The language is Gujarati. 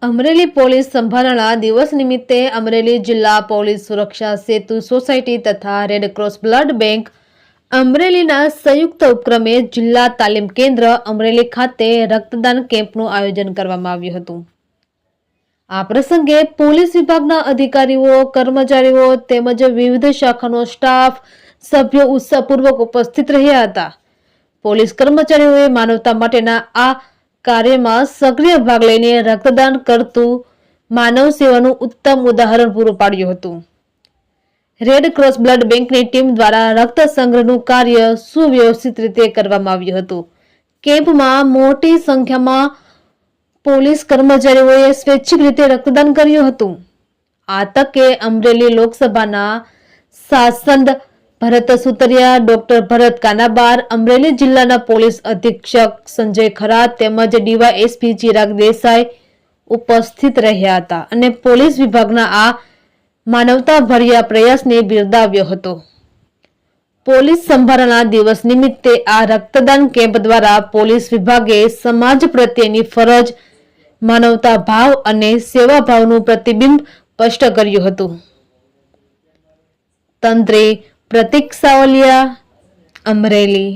અમરેલી પોલીસ સંભારણા દિવસ નિમિત્તે અમરેલી જિલ્લા પોલીસ સુરક્ષા સેતુ સોસાયટી તથા રેડક્રોસ બ્લડ બેંક અમરેલીના સંયુક્ત ઉપક્રમે જિલ્લા તાલીમ કેન્દ્ર અમરેલી ખાતે રક્તદાન કેમ્પનું આયોજન કરવામાં આવ્યું હતું। આ પ્રસંગે પોલીસ વિભાગના અધિકારીઓ, કર્મચારીઓ તેમજ વિવિધ શાખાનો સ્ટાફ સભ્યો ઉત્સાહપૂર્વક ઉપસ્થિત રહ્યા હતા। પોલીસ કર્મચારીઓએ માનવતા માટેના આ કાર્યમાં સક્રિય ભાગ લઈને રક્તદાન કરતું માનવ સેવાનું ઉત્તમ ઉદાહરણ પૂરું પાડ્યું હતું। રેડ ક્રોસ બ્લડ બેંકની ટીમ દ્વારા રક્ત સંગ્રહનું કાર્ય સુવ્યવસ્થિત રીતે કરવામાં આવ્યું હતું। કેમ્પમાં મોટી સંખ્યામાં પોલીસ કર્મચારીઓએ સ્વૈચ્છિક રીતે રક્તદાન કર્યું હતું। આ તકે અમરેલી લોકસભાના સાંસદ ભરત સુતરિયા, ડોક્ટર ભરત કાનાબાર, અમરેલી જિલ્લાના પોલીસ અધિક્ષક સંજય ખરા તેમજ ડીવાયએસપી ચિરાગ દેસાઈ ઉપસ્થિત રહ્યા હતા અને પોલીસ વિભાગના આ માનવતાભર્યા પ્રયાસને બિરદાવ્યો હતો। પોલીસ સંભારણા દિવસ નિમિત્તે આ રક્તદાન કેમ્પ દ્વારા પોલીસ વિભાગે સમાજ પ્રત્યેની ફરજ, માનવતા ભાવ અને સેવા ભાવનું પ્રતિબિંબ સ્પષ્ટ કર્યું હતું। તંત્રી પ્રતિક સાવલિયા, અમરેલી।